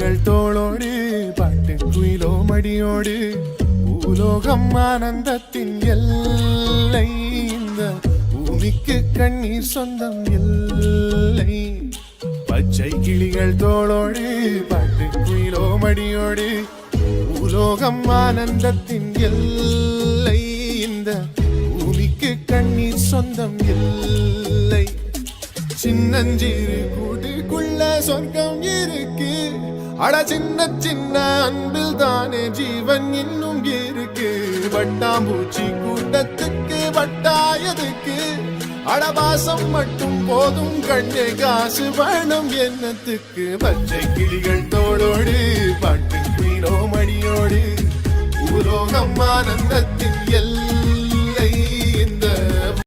கிளிகள் தோளோடு பாட்டு குயிலோ மடியோடு பூலோகம் ஆனந்தத்தின் எல்லை இந்த பூமிக்கு கண்ணீர் சொந்தம் இல்லை பச்சை கிளிகள் தோளோடு பாட்டு குயிலோ மடியோடு பூலோகம் ஆனந்தத்தின் எல்லை இந்த பூமிக்கு கண்ணீர் சொந்தம் இல்லை சின்னஞ்சிறு கூட்டுக்குள்ள சொர்க்கம் இருக்கு அட சின்ன சின்ன அன்பில் தானே ஜீவன் இன்னும் இருக்கு வட்டாம்பூச்சி கூட்டத்துக்கு வட்டாயதுக்கு அடபாசம் மட்டும் போதும் கண்ணே காசு வேணும் என்னத்துக்கு பச்சை கிளிகள் தோளோடு பாட்டு குயிலோ மடியோடு பூலோகம் ஆனந்தத்தின் எல்லை